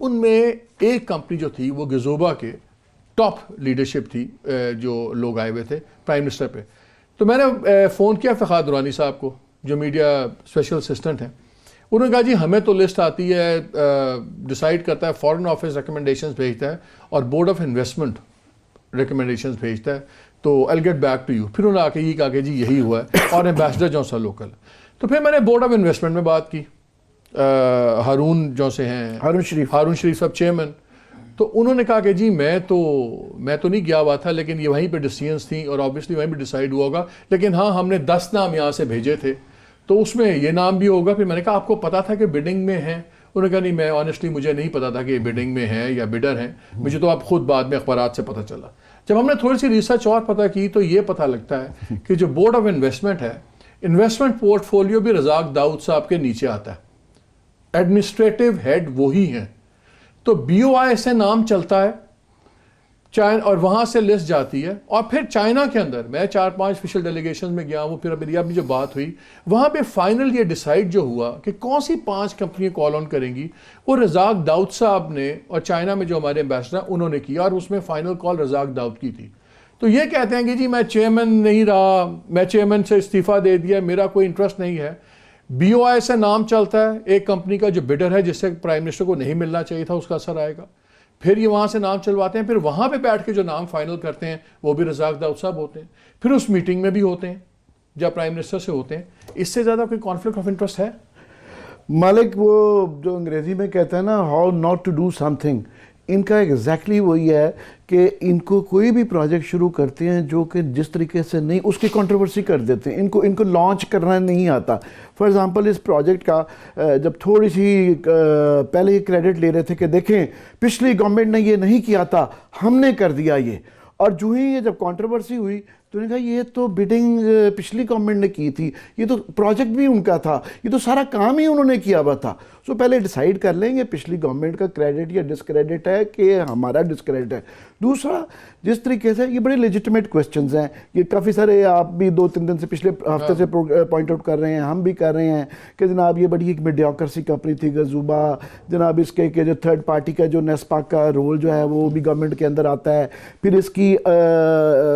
ان میں ایک کمپنی جو تھی وہ گزوبا کے ٹاپ لیڈرشپ تھی جو لوگ آئے ہوئے تھے پرائم منسٹر پہ. تو میں نے فون کیا افتخار درانی صاحب کو جو میڈیا اسپیشل اسسٹنٹ ہیں. انہوں نے کہا جی ہمیں تو لسٹ آتی ہے, ڈیسائیڈ کرتا ہے فارن آفس ریکمنڈیشنز بھیجتا ہے اور بورڈ آف انویسٹمنٹ ریکمنڈیشنز بھیجتا ہے, تو I'll get back to you. پھر انہوں نے آ کے یہ کہا کہ جی یہی ہوا ہے, اور ایمبیسڈر جو سا لوکل. تو پھر میں نے بورڈ آف انویسٹمنٹ میں بات کی, ہارون جو سے ہیں, ہارون شریف صاحب چیئرمین. تو انہوں نے کہا کہ جی میں تو نہیں گیا ہوا تھا, لیکن یہ وہیں پہ ڈیسیژنس تھیں اور آبویسلی وہیں پہ ڈیسائیڈ ہوا ہوگا, لیکن ہاں ہم نے 10 نام یہاں سے بھیجے تھے تو اس میں یہ نام بھی ہوگا. پھر میں نے کہا آپ کو پتا تھا کہ بڈنگ میں ہیں؟ انہوں نے کہا نہیں, میں آنیسٹلی مجھے نہیں پتا تھا کہ یہ بڈنگ میں ہیں یا بڈر ہیں, مجھے تو آپ خود بعد میں اخبارات سے پتہ چلا. جب ہم نے تھوڑی سی ریسرچ اور پتہ کی تو یہ پتہ لگتا ہے کہ جو بورڈ آف انویسٹمنٹ ہے, انویسٹمنٹ پورٹ فولیو بھی رزاق داؤد صاحب کے نیچے آتا ہے, ایڈمنسٹریٹو ہیڈ وہی ہیں. تو BOI سے نام چلتا ہے چائنا, اور وہاں سے لسٹ جاتی ہے, اور پھر چائنا کے اندر میں 4-5 آفیشیل ڈیلیگیشن میں گیا ہوں. پھر ابھی جو بات ہوئی وہاں پہ فائنل یہ ڈیسائیڈ جو ہوا کہ کون سی 5 کمپنیاں کال آن کریں گی, وہ رزاق داؤد صاحب نے اور چائنا میں جو ہمارے ایمبیسڈر انہوں نے کیا, اور اس میں فائنل کال رزاق داؤد کی تھی. تو یہ کہتے ہیں کہ جی میں چیئرمین نہیں رہا, میں چیئرمین سے استعفیٰ دے دیا, میرا کوئی انٹرسٹ نہیں ہے. BOI سے نام چلتا ہے ایک کمپنی کا جو بڈر ہے, جس سے پرائم منسٹر کو نہیں ملنا چاہیے تھا, اس کا اثر آئے گا. پھر یہ وہاں سے نام چلواتے ہیں, پھر وہاں پہ بیٹھ کے جو نام فائنل کرتے ہیں وہ بھی رزاق داؤد صاحب ہوتے ہیں, پھر اس میٹنگ میں بھی ہوتے ہیں جب پرائم منسٹر سے ہوتے ہیں. اس سے زیادہ کوئی کانفلکٹ آف انٹرسٹ ہے؟ مالک وہ جو انگریزی میں کہتا ہے نا how not to do something, ان کا ایگزیکٹلی وہی ہے کہ ان کو کوئی بھی پروجیکٹ شروع کرتے ہیں جو کہ جس طریقے سے نہیں, اس کی کنٹروورسی کر دیتے ہیں. ان کو لانچ کرنا نہیں آتا. فار ایگزامپل اس پروجیکٹ کا جب تھوڑی سی پہلے یہ کریڈٹ لے رہے تھے کہ دیکھیں پچھلی گورنمنٹ نے یہ نہیں کیا تھا, ہم نے کر دیا یہ, اور جو ہی یہ جب کنٹروورسی ہوئی تو انہوں نے کہا یہ تو بڈنگ پچھلی گورنمنٹ نے کی تھی, یہ تو پروجیکٹ بھی ان کا تھا, یہ تو سارا کام ہی انہوں نے کیا ہوا تھا. سو پہلے ڈیسائیڈ کر لیں گے پچھلی گورنمنٹ کا کریڈٹ یا ڈسکریڈٹ ہے کہ ہمارا ڈسکریڈٹ ہے. دوسرا جس طریقے سے یہ بڑے لیجٹمیٹ کویسچنز ہیں, یہ کافی سارے آپ بھی 2-3 دن سے پچھلے ہفتے سے پوائنٹ آؤٹ کر رہے ہیں, ہم بھی کر رہے ہیں کہ جناب یہ بڑی ایک میڈیوکریسی کمپنی تھی گزوبا, جناب اس کے کہ جو تھرڈ پارٹی کا جو نیسپا کا رول جو ہے وہ بھی گورنمنٹ کے اندر آتا ہے. پھر اس کی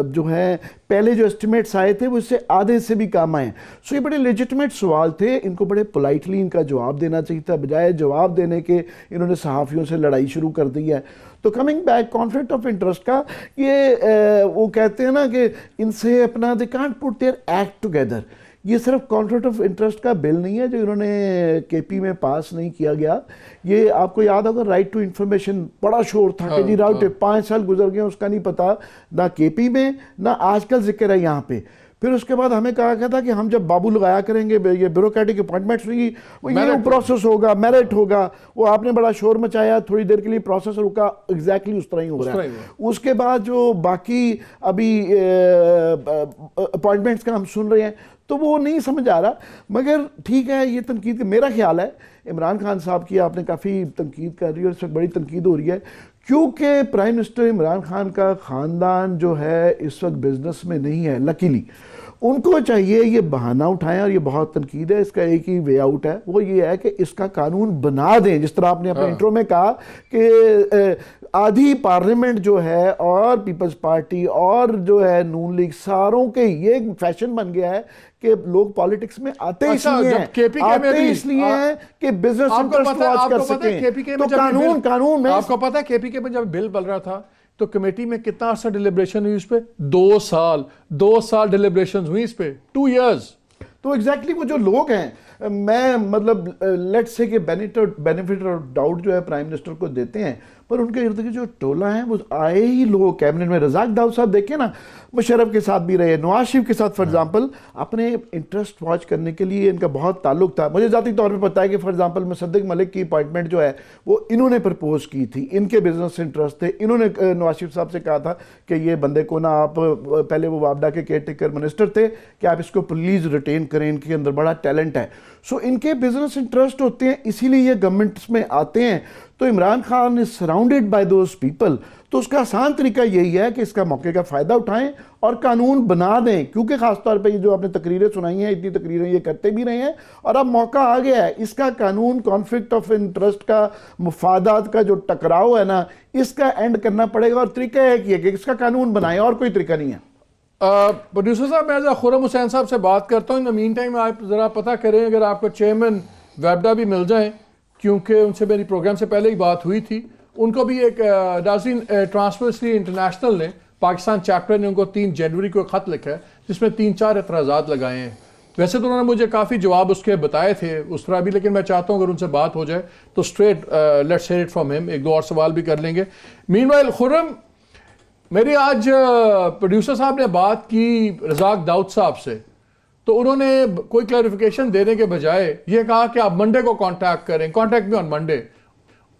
جو ہے پہلے جو اسٹیمیٹس آئے تھے وہ اس سے آدھے سے بھی کم آئے ہیں. سو یہ بڑے لیجٹمیٹ سوال تھے, ان کو بڑے پولائٹلی ان کا جواب دینا چاہیے تھا, بجائے جواب دینے کے انہوں نے صحافیوں سے لڑائی شروع کر دی ہے. تو coming back conflict of interest کا یہ وہ کہتے ہیں نا کہ ان سے اپنا they can't put their act together. یہ صرف کانفلکٹ آف انٹرسٹ کا بل نہیں ہے جو انہوں نے KP میں پاس نہیں کیا گیا. یہ آپ کو یاد ہوگا رائٹ ٹو انفارمیشن بڑا شور تھا کہ جی راؤٹ 5 سال گزر گئے اس کا نہیں پتا, نہ KP میں نہ آج کل ذکر ہے یہاں پہ. پھر اس کے بعد ہمیں کہا گیا تھا کہ ہم جب بابو لگایا کریں گے یہ بیوروکریٹک اپوائنٹمنٹس ہوئی, وہ یہ پروسیس ہوگا, میرٹ ہوگا. وہ آپ نے بڑا شور مچایا, تھوڑی دیر کے لیے پروسیس رکا, ایگزیکٹلی اس طرح ہی ہو رہا ہے. اس کے بعد جو باقی ابھی اپوائنٹمنٹس کا ہم سن رہے ہیں تو وہ نہیں سمجھ آ رہا. مگر ٹھیک ہے, یہ تنقید میرا خیال ہے عمران خان صاحب کی آپ نے کافی تنقید کر رہی ہے, اور اس وقت بڑی تنقید ہو رہی ہے کیونکہ پرائم منسٹر عمران خان کا خاندان جو ہے اس وقت بزنس میں نہیں ہے. لکیلی ان کو چاہیے یہ بہانہ اٹھائیں, اور یہ بہت تنقید ہے, اس کا ایک ہی وے آؤٹ ہے, وہ یہ ہے کہ اس کا قانون بنا دیں. جس طرح آپ نے اپنے انٹرو میں کہا کہ آدھی پارلیمنٹ جو ہے اور پیپلز پارٹی اور جو ہے نون لیگ ساروں کے یہ فیشن بن گیا ہے کہ لوگ پالیٹکس میں آتے اس لیے ہیں کہ بزنس انٹرسٹ واچ کر سکیں. تو قانون میں آپ کو پتا ہے KPK میں جب بل بن رہا تھا تو کمیٹی میں کتنا عرصہ ڈیلیبریشن ہوئی اس پہ؟ 2 سال ڈیلیبریشن ہوئی اس پہ, 2 years. تو ایگزیکٹلی وہ جو لوگ ہیں, میں مطلب لیٹ سے کہ بینیفٹ اور ڈاؤٹ جو ہے پرائم منسٹر کو دیتے ہیں, پر ان کے ارد گرد جو ٹولہ ہیں وہ آئے ہی لوگ کیبنٹ میں. رزاق داؤد صاحب دیکھیں نا, مشرف کے ساتھ بھی رہے, نواز شریف کے ساتھ فار ایگزامپل اپنے انٹرسٹ واچ کرنے کے لیے ان کا بہت تعلق تھا. مجھے ذاتی طور پہ پتہ ہے کہ فار ایگزامپل مصدق ملک کی اپوائنٹمنٹ جو ہے وہ انہوں نے پرپوز کی تھی, ان کے بزنس انٹرسٹ تھے. انہوں نے نواز شریف صاحب سے کہا تھا کہ یہ بندے کو نا آپ, پہلے وہ وابڈا کے کیئر ٹیکر منسٹر تھے, کہ آپ اس کو پلیز ریٹین کریں, ان کے اندر بڑا ٹیلنٹ ہے. سو ان کے بزنس انٹرسٹ ہوتے ہیں, اسی لیے یہ گورنمنٹس میں آتے ہیں. تو Imran Khan is surrounded surrounded by those people. تو اس کا آسان طریقہ یہی ہے کہ اس کا موقع کا فائدہ اٹھائیں اور قانون بنا دیں, کیونکہ خاص طور پہ یہ جو آپ نے تقریریں سنائی ہیں, اتنی تقریریں یہ کرتے بھی رہے ہیں, اور اب موقع آ گیا ہے. اس کا قانون کانفلکٹ آف انٹرسٹ کا, مفادات کا جو ٹکراؤ ہے نا, اس کا اینڈ کرنا پڑے گا, اور طریقہ ایک یہ کہ اس کا قانون بنائیں, اور کوئی طریقہ نہیں ہے. پروڈیوسر صاحب, میں ذرا خرم حسین صاحب سے بات کرتا ہوں. ان دا مین ٹائم آپ ذرا پتہ کریں اگر آپ کو چیئرمین ویبڈا بھی مل جائیں, کیونکہ ان سے میری پروگرام سے پہلے ہی بات ہوئی تھی. ان کو بھی ایک ناظرین ٹرانسپیرنسی انٹرنیشنل نے, پاکستان چیپٹر نے ان کو 3 جنوری کو ایک خط لکھا ہے جس میں 3-4 اعتراضات لگائے ہیں. ویسے تو انہوں نے مجھے کافی جواب اس کے بتائے تھے اس طرح بھی, لیکن میں چاہتا ہوں اگر ان سے بات ہو جائے تو straight let's hear it from him. ایک 2 اور سوال بھی کر لیں گے. مین وائل خرم, میری آج پروڈیوسر صاحب نے بات کی رزاق داؤد صاحب سے, تو انہوں نے کوئی کلیریفیکیشن دینے کے بجائے یہ کہا کہ آپ منڈے کو کانٹیکٹ کریں, contact me on Monday.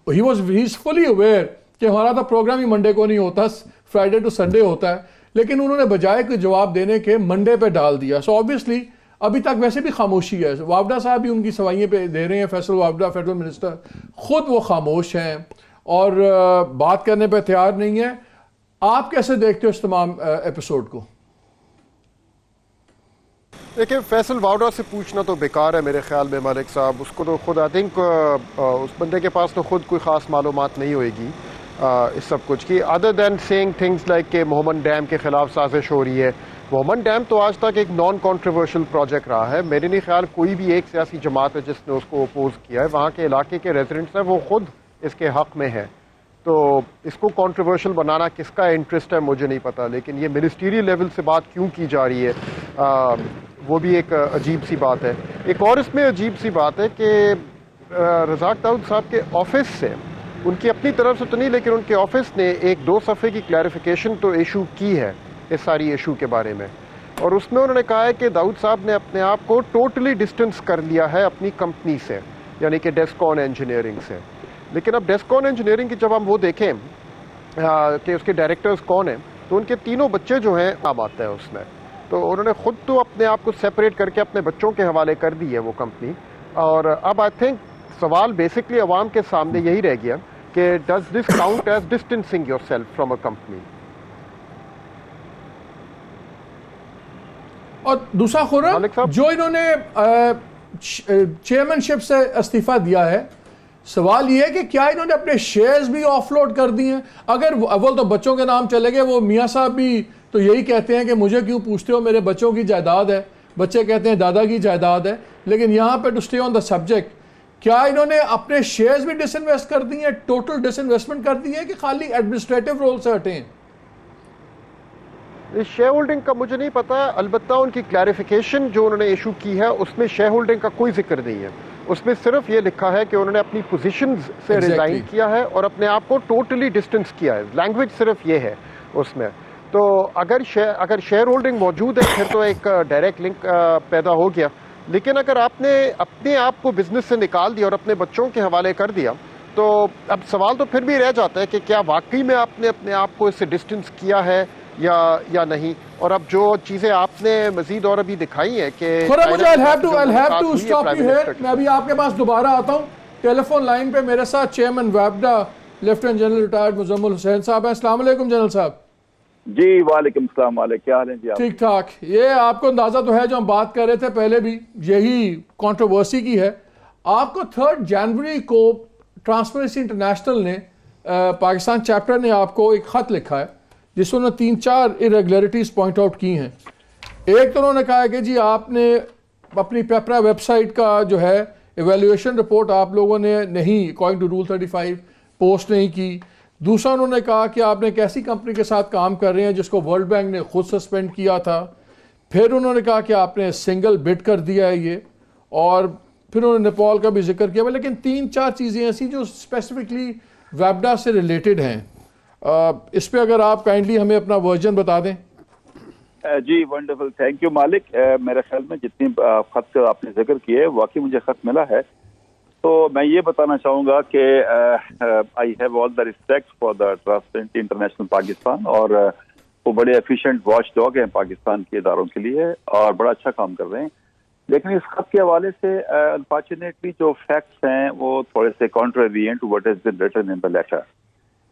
He is fully aware کہ ہمارا تو پروگرام ہی منڈے کو نہیں ہوتا, فرائیڈے ٹو سنڈے ہوتا ہے, لیکن انہوں نے بجائے کوئی جواب دینے کے منڈے پہ ڈال دیا. سو آبویسلی ابھی تک ویسے بھی خاموشی ہے. وابڈا صاحب بھی ان کی سوائیاں پہ دے رہے ہیں, فیصل وابڈا فیڈرل منسٹر, خود وہ خاموش ہیں اور بات کرنے پہ تیار نہیں ہے. آپ کیسے دیکھتے ہو اس تمام ایپیسوڈ کو؟ دیکھیں, فیصل واوڈا سے پوچھنا تو بیکار ہے میرے خیال میں مالک صاحب. اس کو تو خود آئی تھنک اس بندے کے پاس تو خود کوئی خاص معلومات نہیں ہوئے گی اس سب کچھ کی, ادر دین سیئنگ تھنگس لائک کہ محمد ڈیم کے خلاف سازش ہو رہی ہے. محمد ڈیم تو آج تک ایک نان کانٹروورشل پروجیکٹ رہا ہے. میرے نہیں خیال کوئی بھی ایک سیاسی جماعت ہے جس نے اس کو اپوز کیا ہے. وہاں کے علاقے کے ریزیڈنٹس ہیں وہ خود اس کے حق میں ہیں. تو اس کو کانٹروورشل بنانا کس کا انٹرسٹ ہے مجھے نہیں پتا, لیکن یہ منسٹریل لیول سے بات کیوں کی جا رہی ہے وہ بھی ایک عجیب سی بات ہے. ایک اور اس میں عجیب سی بات ہے کہ رزاق داؤد صاحب کے آفس سے, ان کی اپنی طرف سے تو نہیں لیکن ان کے آفس نے 1-2 صفحے کی کلیریفیکیشن تو ایشو کی ہے اس ساری ایشو کے بارے میں, اور اس میں انہوں نے کہا ہے کہ داؤد صاحب نے اپنے آپ کو ٹوٹلی ڈسٹنس کر لیا ہے اپنی کمپنی سے, یعنی کہ ڈیسکون انجینئرنگ سے. لیکن اب ڈیسکون انجینئرنگ کی جب ہم وہ دیکھیں کہ اس کے ڈائریکٹرز کون ہیں, تو ان کے 3 بچے جو ہیں نام آتا ہے اس میں. تو انہوں نے خود تو اپنے آپ کو سیپریٹ کر کے اپنے بچوں کے حوالے کر دی ہے وہ کمپنی. اور اب آئی تھنک سوال بیسکلی عوام کے سامنے یہی رہ گیا کہ does this count as distancing your self from a company. اور دوسرا خرم, جو انہوں نے چیئرمین شپ سے استعفیٰ دیا ہے, سوال یہ ہے کہ کیا انہوں نے اپنے شیئرز بھی آف لوڈ کر دیے ہیں؟ اگر اول تو بچوں کے نام چلے گئے, وہ میاں صاحب بھی تو یہی کہتے ہیں کہ مجھے کیوں پوچھتے ہو, میرے بچوں کی جائیداد ہے. بچے کہتے ہیں دادا کی جائیداد ہے. لیکن یہاں پہ to stay on the subject, کیا انہوں نے اپنے شیئرز بھی ڈس انویسٹ کر دیے ہیں, ٹوٹل ڈس انویسٹمنٹ کر دی ہے, کہ خالی ایڈمنسٹریٹو رول سے ہٹے ہیں؟ شیئر ہولڈنگ کا مجھے نہیں پتا, البتہ ان کی کلیریفیکیشن جو انہوں نے ایشو کی ہے اس میں شیئر ہولڈنگ کا کوئی ذکر نہیں ہے. اس میں صرف یہ لکھا ہے کہ انہوں نے اپنی پوزیشنز سے ریزائن کیا ہے اور اپنے آپ کو ٹوٹلی ڈسٹنس کیا ہے. لینگویج صرف یہ ہے اس میں. تو اگر شیئر ہولڈنگ موجود ہے پھر تو ایک ڈائریکٹ لنک پیدا ہو گیا. لیکن اگر آپ نے اپنے آپ کو بزنس سے نکال دیا اور اپنے بچوں کے حوالے کر دیا, تو اب سوال تو پھر بھی رہ جاتا ہے کہ کیا واقعی میں آپ نے اپنے آپ کو اس سے ڈسٹنس کیا ہے یا نہیں. اور اب جو چیزیں آپ نے مزید اور ابھی دکھائی ہیں کہ میں ابھی آپ کے پاس دوبارہ آتا ہوں. ٹیلی فون لائن پہ میرے ساتھ چیئرمین ویبڈا lieutenant general retired Muzammil Hussain صاحب ہیں. السلام علیکم جنرل صاحب. جی وعلیکم السلام. علیکم, کیا حال ہیں جی آپ؟ ٹھیک ٹھاک. یہ آپ کو اندازہ تو ہے جو ہم بات کر رہے تھے پہلے بھی, یہی کنٹروورسی کی ہے. آپ کو 3 جنوری کو ٹرانسپیرنسی انٹرنیشنل نے, پاکستان چیپٹر نے آپ کو ایک خط لکھا ہے جس میں 3-4 irregularities پوائنٹ آؤٹ کی ہیں. ایک تو انہوں نے کہا ہے کہ جی آپ نے اپنی پیپرا ویب سائٹ کا جو ہے ایویلیویشن رپورٹ آپ لوگوں نے نہیں اکارڈنگ ٹو رول 35 پوسٹ نہیں کی. دوسرا انہوں نے کہا کہ آپ نے ایک ایسی کمپنی کے ساتھ کام کر رہے ہیں جس کو ورلڈ بینک نے خود سسپینڈ کیا تھا. پھر انہوں نے کہا کہ آپ نے سنگل بڈ کر دیا ہے یہ, اور پھر انہوں نے نیپال کا بھی ذکر کیا. لیکن 3-4 چیزیں ایسی جو اسپیسیفکلی ویبڈا سے ریلیٹڈ ہیں, اس پہ اگر آپ کائنڈلی ہمیں اپنا ورژن بتا دیں. جی ونڈرفل, تھینک یو مالک. میرے خیال میں جتنی خط آپ نے ذکر کیے واقعی مجھے خط ملا ہے, تو میں یہ بتانا چاہوں گا کہ I have all the respect for the transparency international Pakistan, اور وہ بڑے ایفیشینٹ واچ ڈاگ ہیں پاکستان کے اداروں کے لیے اور بڑا اچھا کام کر رہے ہیں. لیکن اس خط کے حوالے سے انفارچونیٹلی جو فیکٹس ہیں وہ تھوڑے سے کانٹریری ہیں to what has been written in the letter.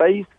23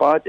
5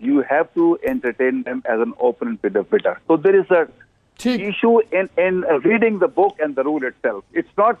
you have to entertain them as an open bidder. So there is a issue in reading the book and the rule itself. It's not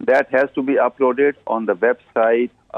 that has to be uploaded on the website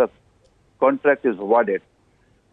the contract is awarded.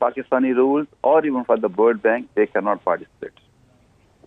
Pakistani rules or even for the World Bank, they cannot participate.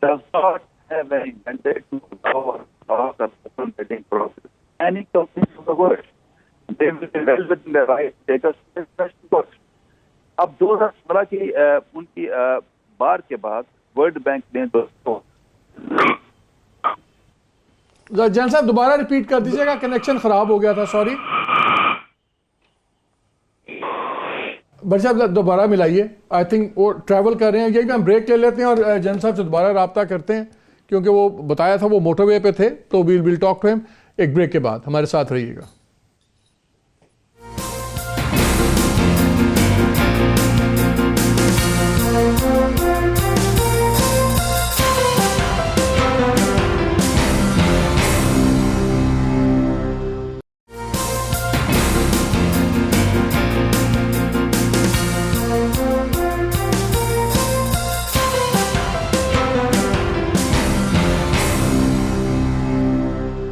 does not have any mandate to allow or block a open bidding process. Any companies of the world, they will be well within their right to take us to the best course. اب 2017 کی ان کی بار کے بعد world bank نے دوستوں جان صاحب دوبارہ repeat کر دیجیے گا, کنیکشن خراب ہو گیا تھا, سوری. بھائی صاحب دوبارہ ملائیے, آئی تھنک وہ ٹریول کر رہے ہیں. یہی ہم بریک لے لیتے ہیں اور جان صاحب سے دوبارہ رابطہ کرتے ہیں, کیونکہ وہ بتایا تھا وہ موٹر وے پہ تھے, تو ویل ٹاک ٹو ہم. ایک بریک کے بعد ہمارے ساتھ رہیے گا.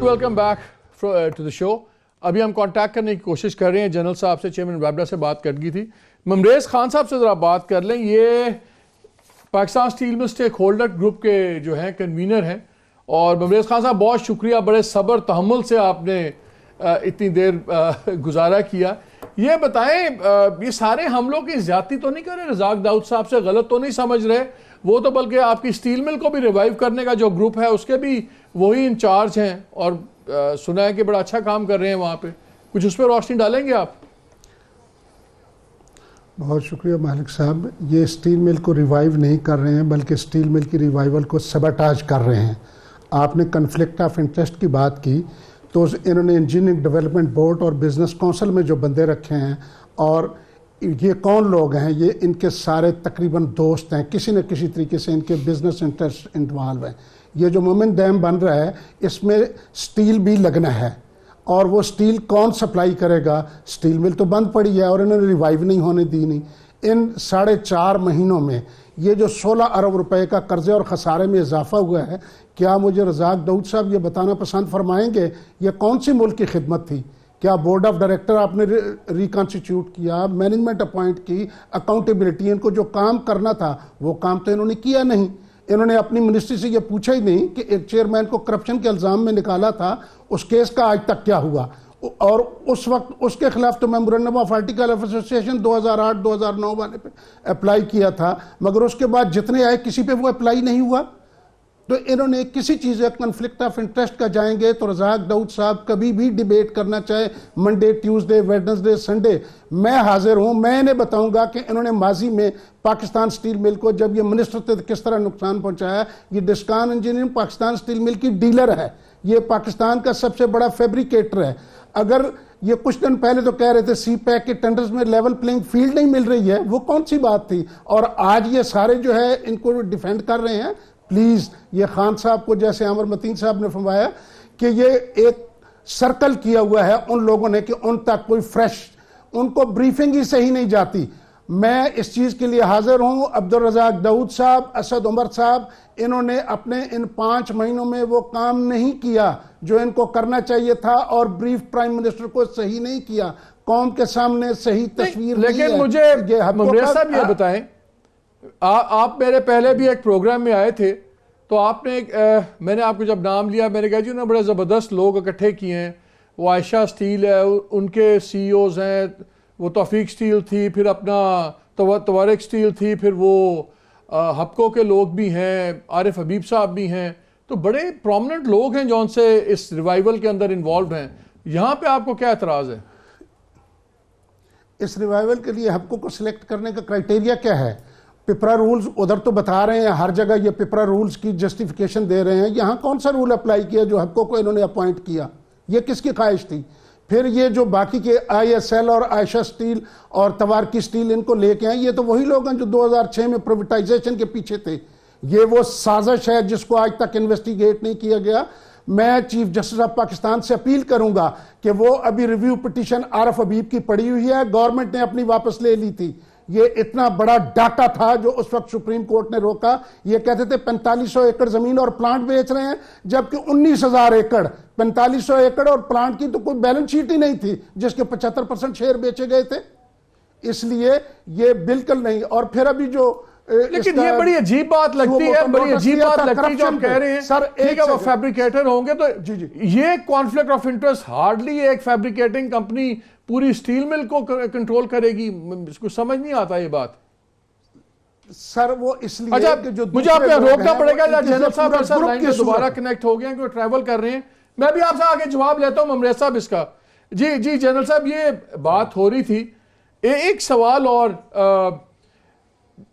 ویلکم بیک ٹو دا شو. ابھی ہم کانٹیکٹ کرنے کی کوشش کر رہے ہیں جنرل صاحب سے, چیئرمین ویبڈا سے بات کٹ گئی تھی. ممریز خان صاحب سے ذرا بات کر لیں. یہ پاکستان اسٹیل میں اسٹیک ہولڈر گروپ کے جو ہیں کنوینر ہیں, اور ممریز خان صاحب بہت شکریہ, بڑے صبر تحمل سے آپ نے اتنی دیر گزارا کیا. یہ بتائیں یہ سارے حملوں کی زیادتی تو نہیں کر رہے رزاق داؤد صاحب سے, غلط تو نہیں سمجھ رہے وہ, تو بلکہ آپ کی اسٹیل مل کو بھی ریوائیو کرنے کا جو گروپ ہے اس کے بھی وہی انچارج ہیں, اور سنا ہے کہ بڑا اچھا کام کر رہے ہیں وہاں پہ. کچھ اس پہ روشنی ڈالیں گے آپ؟ بہت شکریہ مالک صاحب. یہ اسٹیل مل کو ریوائیو نہیں کر رہے ہیں, بلکہ اسٹیل مل کی ریوائیول کو سباٹاج کر رہے ہیں. آپ نے کنفلکٹ آف انٹرسٹ کی بات کی, تو انہوں نے انجینئرنگ ڈیولپمنٹ بورڈ اور بزنس کونسل میں جو بندے رکھے ہیں, اور یہ کون لوگ ہیں, یہ ان کے سارے تقریباً دوست ہیں, کسی نہ کسی طریقے سے ان کے بزنس انٹرسٹ انوالو ہیں. یہ جو مومن ڈیم بن رہا ہے اس میں سٹیل بھی لگنا ہے, اور وہ سٹیل کون سپلائی کرے گا؟ سٹیل مل تو بند پڑی ہے اور انہوں نے ریوائیو نہیں ہونے دی. نہیں, ان 4.5 مہینوں میں یہ جو 16 ارب روپے کا قرضے اور خسارے میں اضافہ ہوا ہے, کیا مجھے رزاق داؤد صاحب یہ بتانا پسند فرمائیں گے یہ کون سی ملک کی خدمت تھی؟ کیا بورڈ آف ڈائریکٹر آپ نے ریکنسٹیٹیوٹ کیا, مینجمنٹ اپوائنٹ کی, اکاؤنٹیبلٹی, ان کو جو کام کرنا تھا وہ کام تو انہوں نے کیا نہیں. انہوں نے اپنی منسٹری سے یہ پوچھا ہی نہیں کہ ایک چیئرمین کو کرپشن کے الزام میں نکالا تھا, اس کیس کا آج تک کیا ہوا. اور اس وقت اس کے خلاف تو memorandum of article of association 2008-2009 والے پہ اپلائی کیا تھا, مگر اس کے بعد جتنے آئے کسی پہ وہ اپلائی نہیں ہوا. تو انہوں نے کسی چیز کا کنفلکٹ آف انٹرسٹ کا جائیں گے تو رزاق داؤد صاحب کبھی بھی ڈیبیٹ کرنا چاہے منڈے, ٹیوزڈے, ویڈنسڈے, سنڈے, میں حاضر ہوں. میں انہیں بتاؤں گا کہ انہوں نے ماضی میں پاکستان سٹیل مل کو جب یہ منسٹر تھے کس طرح نقصان پہنچایا. یہ ڈسکان انجینئرنگ پاکستان سٹیل مل کی ڈیلر ہے, یہ پاکستان کا سب سے بڑا فیبریکیٹر ہے. اگر یہ کچھ دن پہلے تو کہہ رہے تھے سی پیک کے ٹینڈرز میں لیول پلینگ فیلڈ نہیں مل رہی ہے, وہ کون سی بات تھی؟ اور آج یہ سارے جو ہے ان کو ڈیفینڈ کر رہے ہیں. پلیز یہ خان صاحب کو, جیسے عامر متین صاحب نے فرمایا کہ یہ ایک سرکل کیا ہوا ہے ان لوگوں نے کہ ان تک کوئی فریش, ان کو بریفنگ ہی صحیح نہیں جاتی. میں اس چیز کے لیے حاضر ہوں. عبدالرزاق داؤد صاحب, اسد عمر صاحب, انہوں نے اپنے ان 5 مہینوں میں وہ کام نہیں کیا جو ان کو کرنا چاہیے تھا, اور بریف پرائم منسٹر کو صحیح نہیں کیا, قوم کے سامنے صحیح تصویر نہیں ہے. لیکن مجھے ممریز صاحب یہ بتائیں, آپ میرے پہلے بھی ایک پروگرام میں آئے تھے, تو آپ نے میں نے آپ کو جب نام لیا میں نے کہا جی انہوں نے بڑے زبردست لوگ اکٹھے کیے ہیں. وہ عائشہ سٹیل ہے, ان کے سی اوز ہیں, وہ توفیق سٹیل تھی, پھر اپنا توارق سٹیل تھی, پھر وہ ہپکو کے لوگ بھی ہیں, عارف حبیب صاحب بھی ہیں. تو بڑے پرومننٹ لوگ ہیں جو ان سے اس ریوائیول کے اندر انوالوڈ ہیں. یہاں پہ آپ کو کیا اعتراض ہے؟ اس ریوائیول کے لیے ہپکو کو سلیکٹ کرنے کا کرائٹیریا کیا ہے؟ پپرا رولز ادھر تو بتا رہے ہیں, ہر جگہ یہ پپرا رولز کی جسٹیفیکیشن دے رہے ہیں. یہاں کون سا رول اپلائی کیا جو ہپکو کو انہوں نے اپوائنٹ کیا؟ یہ کس کی خواہش تھی؟ پھر یہ جو باقی کے آئی ایس ایل اور عائشہ سٹیل اور توارکی سٹیل ان کو لے کے آئیں, یہ تو وہی لوگ ہیں جو 2006 میں پرائیویٹائزیشن کے پیچھے تھے. یہ وہ سازش ہے جس کو آج تک انویسٹیگیٹ نہیں کیا گیا. میں چیف جسٹس آف پاکستان سے اپیل کروں گا کہ وہ ابھی ریویو پٹیشن عارف حبیب کی پڑی ہوئی ہے, گورنمنٹ نے اپنی واپس لے لی تھی. یہ اتنا بڑا ڈاٹا تھا جو اس وقت سپریم کورٹ نے روکا. یہ کہتے تھے 4500 ایکڑ زمین اور پلانٹ بیچ رہے ہیں, جبکہ 19,000 ایکڑ, 4500 ایکڑ اور پلانٹ کی تو کوئی بیلنس شیٹ ہی نہیں تھی جس کے 75% شیئر بیچے گئے تھے. اس لیے یہ بالکل نہیں. اور پھر ابھی جو لیکن یہ بڑی عجیب بات لگتی ہے، بڑی عجیب بات لگتی ہے جو آپ کہہ رہے ہیں ٹھیک ہے وہ فیبریکیٹر ہوں گے، تو یہ کانفلکٹ آف انٹرسٹ ہارڈلی ایک فیبریکیٹنگ کمپنی پوری اسٹیل مل کو کنٹرول کرے گی، اس کو سمجھ نہیں آتا یہ بات. سر وہ اس لیے اچھا کہ جو مجھے آپ کو روکنا پڑے گا، جنرل صاحب پورا میرے ساتھ گروپ لائن کی پہ صورت دوبارہ کنیکٹ ہو گئے ہیں کہ ٹریول کر رہے ہیں. میں بھی آپ سے آگے جواب لیتا ہوں امریت صاحب اس کا. جی جنرل صاحب یہ بات ہو رہی تھی، ایک سوال اور،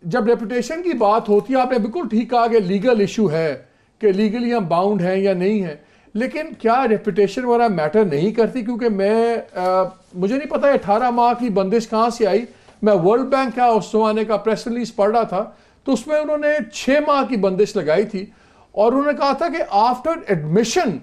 جب ریپوٹیشن کی بات ہوتی ہے آپ نے بالکل ٹھیک کہا کہ لیگل ایشو ہے کہ لیگلی ہم باؤنڈ ہیں یا نہیں ہیں، لیکن کیا ریپوٹیشن وغیرہ میٹر نہیں کرتی؟ کیونکہ مجھے نہیں پتا 18 ماہ کی بندش کہاں سے آئی. میں ورلڈ بینک کا اس زمانے کا پریس ریلیز پڑھ رہا تھا تو اس میں انہوں نے 6 ماہ کی بندش لگائی تھی اور انہوں نے کہا تھا کہ آفٹر ایڈمیشن،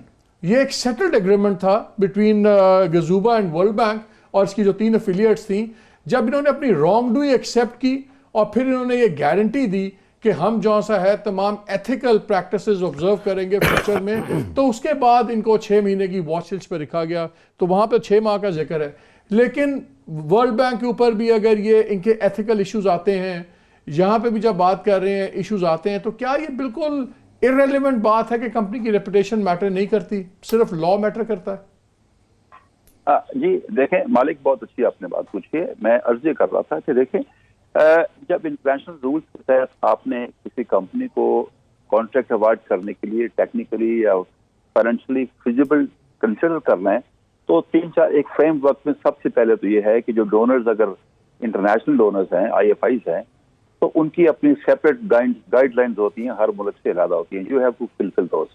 یہ ایک سیٹلڈ ایگریمنٹ تھا بٹوین گزوبا اینڈ ورلڈ بینک اور اس کی جو 3 افیلیٹس تھیں، جب انہوں نے اپنی رانگ ڈوئی ایکسیپٹ کی اور پھر انہوں نے یہ گارنٹی دی کہ ہم جو سا ہے تمام ایتھیکل پریکٹسز آبزرو کریں گے فیوچر میں، تو اس کے بعد ان کو 6 مہینے کی واچ لسٹ پہ رکھا گیا، تو وہاں پہ 6 ماہ کا ذکر ہے. لیکن ورلڈ بینک کے اوپر بھی اگر یہ ان کے ایتھیکل ایشوز آتے ہیں، یہاں پہ بھی جب بات کر رہے ہیں ایشوز آتے ہیں، تو کیا یہ بالکل irrelevant بات ہے کہ کمپنی کی ریپوٹیشن میٹر نہیں کرتی، صرف لا میٹر کرتا ہے؟ جی دیکھیں مالک، بہت اچھی آپ نے بات پوچھی ہے. میں عرض یہ کر رہا تھا کہ دیکھیں جب انٹرنیشنل رولز کے تحت آپ نے کسی کمپنی کو کانٹریکٹ اوارڈ کرنے کے لیے ٹیکنیکلی یا فائنینشلی فیزیبل کنسیڈر کرنا ہے تو 3-4 ایک فریم ورک میں سب سے پہلے تو یہ ہے کہ جو ڈونرز اگر انٹرنیشنل ڈونرز ہیں، IFIs ہیں، تو ان کی اپنی سیپریٹ گائیڈ لائنز ہوتی ہیں، ہر ملک سے علیحدہ ہوتی ہیں. You have to fulfil those.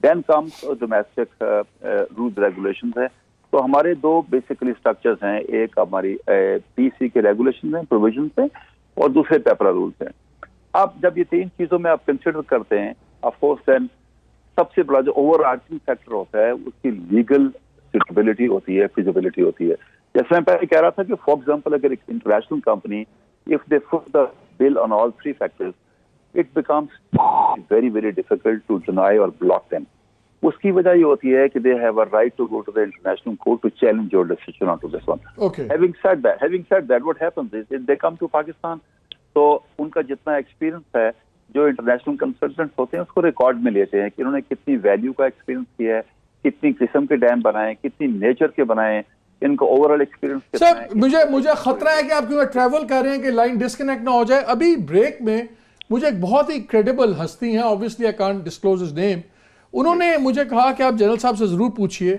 Then comes domestic rules regulations ہے. تو ہمارے 2 بیسیکلی اسٹرکچرز ہیں، ایک ہماری PC کے ریگولیشن ہیں، پروویژنس ہیں، اور دوسرے پیپرا رولز ہیں. اب جب یہ 3 چیزوں میں آپ کنسیڈر کرتے ہیں، آف کورس دین سب سے بڑا جو اوور آرچنگ فیکٹر ہوتا ہے اس کی لیگل سیٹیبلٹی ہوتی ہے، فیزیبلٹی ہوتی ہے. جیسے میں پہلے کہہ رہا تھا کہ فار ایگزامپل اگر ایک international company if they foot the bill on all 3 factors, it becomes very, very difficult to deny or block them. اس کی وجہ یہ ہوتی ہے کہ they have a right to go to the international court to challenge your decision onto this one. Okay. Having said that, what happens is if they come to Pakistan, تو ان کا جتنا experience ہے جو انٹرنیشنل کنسلٹنٹس ہوتے ہیں اس کو record میں لیتے ہیں کہ انہوں نے کتنی ویلیو کا ایکسپیرینس کیا ہے، کتنی قسم کے ڈیم بنائے، کتنی نیچر کے بنائے، ان کو اوور آل ایکسپیرینس. سر مجھے خطرہ ہے کہ آپ کیونکہ ٹریول کر رہے ہیں کہ لائن ڈسکنیکٹ نہ ہو جائے. ابھی بریک میں مجھے ایک بہت ہی کریڈیبل ہستی ہیں، obviously I can't disclose his name، انہوں نے مجھے کہا کہ آپ جنرل صاحب سے ضرور پوچھئے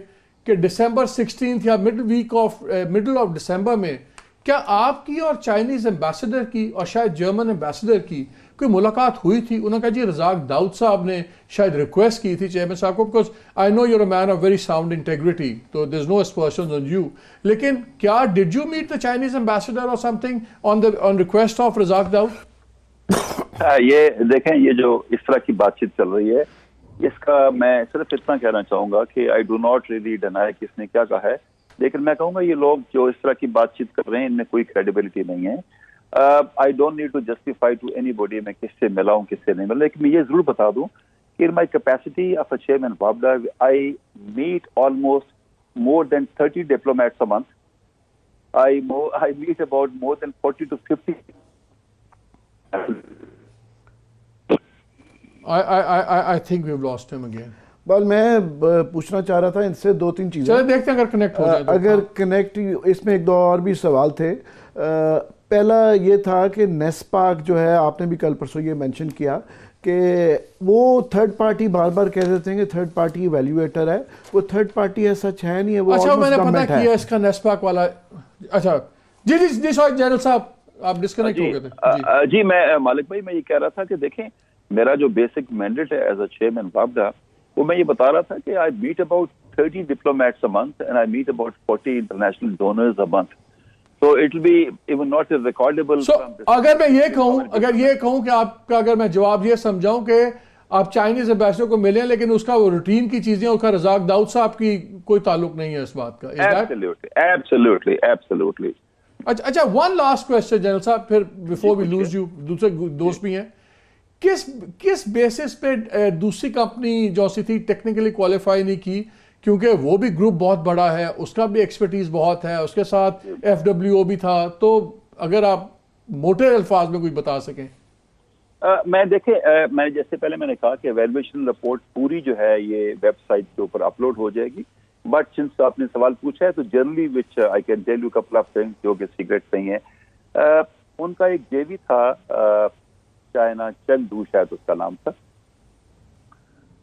کہ December 16 یا middle of December میں کیا آپ کی اور چائنیز ایمبیسڈر کی اور شاید جرمن ایمبیسڈر کی کوئی ملاقات ہوئی تھی؟ انہوں نے کہا جی رزاق داؤد صاحب نے شاید ریکویسٹ کی تھی چیئرمین صاحب کو، because I know you're a man of very sound integrity, so there's no aspersions on you. لیکن کیا did you meet the Chinese ambassador or something on request of رزاق داؤد؟ یہ دیکھیں یہ جو اس طرح کی بات چیت چل رہی ہے، اس کا میں صرف اتنا کہنا چاہوں گا کہ I do not really deny کس نے کیا کہا ہے، لیکن میں کہوں گا یہ لوگ جو اس طرح کی بات چیت کر رہے ہیں ان میں کوئی کریڈیبلٹی نہیں ہے. I don't need to justify to anybody میں کس سے ملا ہوں کس سے نہیں ملا، لیکن میں یہ ضرور بتا دوں کہ in my capacity of a chairman WAPDA, I meet almost more than 30 diplomats a month. I meet about more than 40 to 50. I think we've lost him again. بل میں پوچھنا چاہ رہا تھا ان سے 2-3 چیزیں. چلے دیکھتے ہیں اگر کنیکٹ ہو جائے. اگر کنیکٹ، اس میں 1-2 اور بھی سوال تھے. پہلا یہ تھا کہ نیسپاک جو ہے، آپ نے بھی کل پرسوں یہ مینشن کیا کہ وہ تھرڈ پارٹی بار بار کہہ دیتے ہیں کہ تھرڈ پارٹی ایویلیویٹر ہے، وہ تھرڈ پارٹی ہے سچ ہے نہیں ہے، وہ اچھا میں نے پتہ کیا اس کا نیسپاک والا. اچھا جی سوری جنرل صاحب آپ ڈسکنیکٹ ہو گئے تھے. جی میں مالک بھائی میں یہ کہہ رہا تھا کہ دیکھیں میرا جو بیسک مینڈیٹ ہے ایز اے چیئرمین WAPDA، وہ میں یہ بتا رہا تھا کہ I meet about 30 diplomats a month and I meet about 40 international donors a month. So it will be even not a recordable. So اگر میں یہ کہوں کہ آپ کا اگر میں جواب یہ سمجھاؤں کہ آپ چائنیز ایمبیسڈر کو ملیں لیکن اس کا وہ روٹین کی چیزیں، اس کا رزاق داؤد صاحب کی کوئی تعلق نہیں ہے اس بات کا. Absolutely. اچھا ون لاسٹ کوسچن جنرل صاحب، پھر بیفور وی لوز یو، دوسرے دوست بھی ہیں. کس بیسس پہ دوسری کمپنی جو سی تھی ٹیکنیکلی کوالیفائی نہیں کی؟ کیونکہ وہ بھی گروپ بہت بڑا ہے، اس کا بھی ایکسپرٹیز بہت ہے، اس کے ساتھ FWO بھی تھا. تو اگر آپ موٹے الفاظ میں کوئی بتا سکیں. میں دیکھیں میں جیسے پہلے میں نے کہا کہ ایویلویشن رپورٹ پوری جو ہے یہ ویب سائٹ کے اوپر اپلوڈ ہو جائے گی. بٹ سنس آپ نے سوال پوچھا ہے تو generally which I can tell you couple of things جو کہ سیکرٹ نہیں ہے. ان کا ایک جیوی تھا چائنا چنڈو شاید اس کا نام تھا.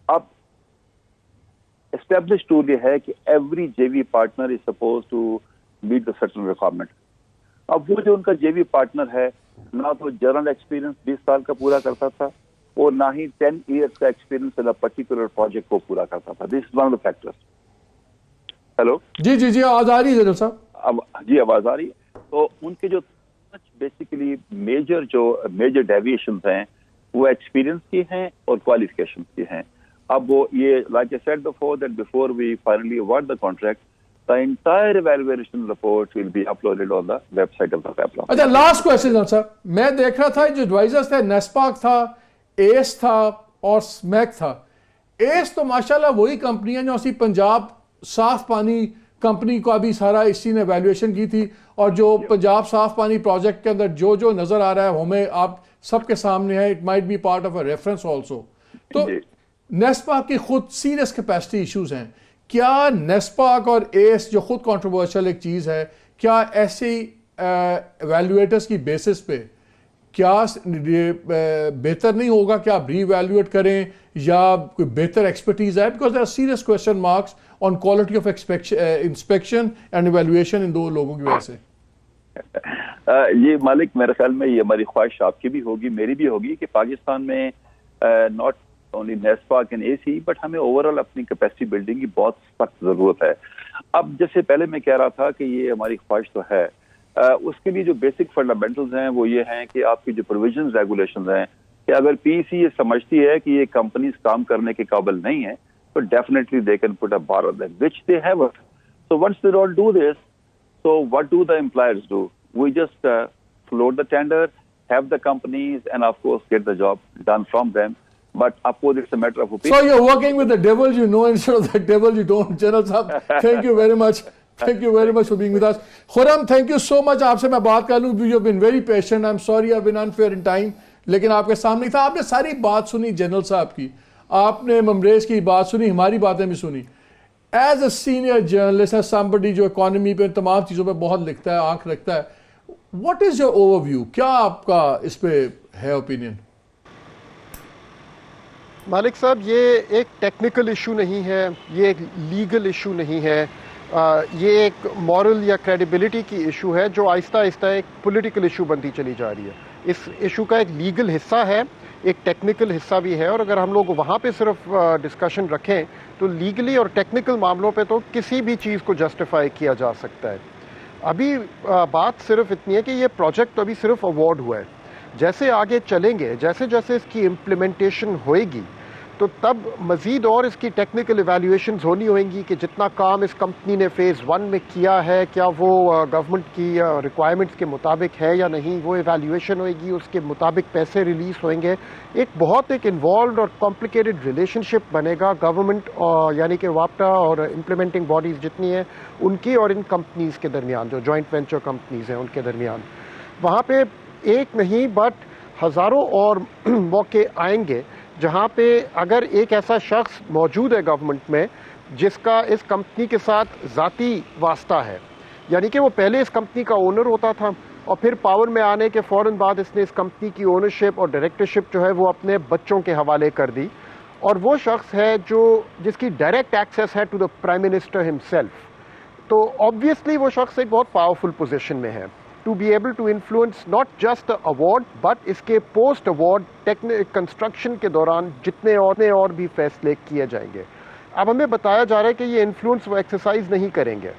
اب اسٹیبلش ٹول یہ ہے کہ every JV partner is suppose to meet the certain requirement. اب وہ جو ان کا جیوی پارٹنر ہے نہ تو جنرل ایکسپیرینس 20 سال کا پورا کرتا تھا اور نہ ہی 10 ایئرس کا ایکسپیرینس ان پرٹیکولر پروجیکٹ کو پورا کرتا تھا. This is one of the factors. Hello جی آواز آ رہی ہے جنرل صاحب؟ جی آواز آ رہی ہے. تو ان کے جو بیسیکلی میجر ڈیویشنز ہیں وہ ایکسپیرینس کی ہیں اور کوالیفیکیشن کی ہیں. اب وہ یہ like I said before that before we finally award the contract the entire evaluation report will be uploaded on the website of the Peplum. اچھا لاسٹ کوشچن جنرل صاحب, میں دیکھ رہا تھا جو ایڈوائزرز تھے نیسپاک تھا, ایس تھا اور سمیک تھا. ایس تو ماشاءاللہ وہی کمپنی ہے جو اسی پنجاب صاف پانی کمپنی کو ابھی سارا اسی نے ایویلویشن کی تھی, اور جو پنجاب صاف پانی پروجیکٹ کے اندر جو نظر آ رہا ہے ہمیں آپ سب کے سامنے ہے, it might be part of a reference also. تو نیسپاک کی خود سیریس کیپیسٹی ایشوز ہیں. کیا نیسپاک اور ایس جو خود کنٹروورشل ایک چیز ہے, کیا ایسی ایویلویٹرز کی بیسس پہ کیا بہتر نہیں ہوگا کہ آپ ری ایویلویٹ کریں یا کوئی بہتر ایکسپرٹیز ہے؟ Because there are serious question marks on quality of inspection and evaluation ان دو لوگوں کی وجہ سے. یہ مالک میرے خیال میں یہ ہماری خواہش آپ کی بھی ہوگی میری بھی ہوگی کہ پاکستان میں not only NESPAK and A C but ہمیں اوور آل اپنی کیپیسٹی بلڈنگ کی بہت سخت ضرورت ہے. اب جیسے پہلے میں کہہ رہا تھا کہ یہ ہماری خواہش تو ہے, اس کے لیے جو بیسک فنڈامنٹلز ہیں وہ یہ ہیں کہ آپ کی جو پروویژنز ریگولیشنز ہیں کہ اگر پی سی یہ سمجھتی ہے کہ یہ کمپنیز کام کرنے کے قابل نہیں ہیں تو definitely they can put a bar on them which they have. So once they don't do this so what do the employers do? We just float the tender, have the companies and of course get the job done from them. But of course, it's a matter of opinion. So you're working with the devil you know instead of the devil you don't. General Sahab, thank you very much. Thank you very much for being with us. Khurram, thank you so much. آپ سے میں بات کر لوں. You have been very patient. I'm sorry I've been unfair in time. لیکن آپ کے سامنے تھا, آپ نے ساری بات سنی جنرل صاحب کی, آپ نے ممریز کی بات سنی, ہماری باتیں بھی سنی. As a senior journalist, as somebody جو اکانومی پہ تمام چیزوں پہ بہت لکھتا ہے, آنکھ رکھتا ہے, what is your overview? کیا آپ کا اس پہ ہے opinion? مالک صاحب یہ ایک ٹیکنیکل ایشو نہیں ہے, یہ ایک لیگل ایشو نہیں ہے, یہ ایک مورل یا کریڈیبلٹی کی ایشو ہے جو آہستہ آہستہ ایک پولیٹیکل ایشو بنتی چلی جا رہی ہے. اس ایشو کا ایک لیگل حصہ ہے, ایک ٹیکنیکل حصہ بھی ہے, اور اگر ہم لوگ وہاں پہ صرف ڈسکشن رکھیں تو لیگلی اور ٹیکنیکل معاملوں پہ تو کسی بھی چیز کو جسٹیفائی کیا جا سکتا ہے. ابھی بات صرف اتنی ہے کہ یہ پروجیکٹ ابھی صرف ایوارڈ ہوا ہے. جیسے آگے چلیں گے, جیسے جیسے اس کی امپلیمنٹیشن ہوئے گی تو تب مزید اور اس کی ٹیکنیکل ایویلیویشنز ہونی ہوئیں گی کہ جتنا کام اس کمپنی نے فیز 1 میں کیا ہے کیا وہ گورنمنٹ کی ریکوائرمنٹس کے مطابق ہے یا نہیں, وہ ایویلیویشن ہوئے گی, اس کے مطابق پیسے ریلیز ہوئیں گے. ایک بہت انوالوڈ اور کمپلیکیٹڈ ریلیشن شپ بنے گا گورنمنٹ یعنی کہ واپٹا اور امپلیمنٹنگ باڈیز جتنی ہیں ان کی اور ان کمپنیز کے درمیان, جو جوائنٹ وینچر کمپنیز ہیں ان کے درمیان. وہاں پہ ایک نہیں بٹ ہزاروں اور موقع آئیں گے جہاں پہ اگر ایک ایسا شخص موجود ہے گورنمنٹ میں جس کا اس کمپنی کے ساتھ ذاتی واسطہ ہے, یعنی کہ وہ پہلے اس کمپنی کا اونر ہوتا تھا اور پھر پاور میں آنے کے فوراً بعد اس نے اس کمپنی کی اونرشپ اور ڈائریکٹرشپ جو ہے وہ اپنے بچوں کے حوالے کر دی, اور وہ شخص ہے جس کی ڈائریکٹ ایکسیس ہے to the prime minister himself, تو آبویسلی وہ شخص ایک بہت پاورفل پوزیشن میں ہے to be able to influence not just the award but اس کے پوسٹ award کنسٹرکشن کے دوران جتنے اور بھی فیصلے کیے جائیں گے. اب ہمیں بتایا جا رہا ہے کہ یہ انفلوئنس وہ ایکسرسائز نہیں کریں گے,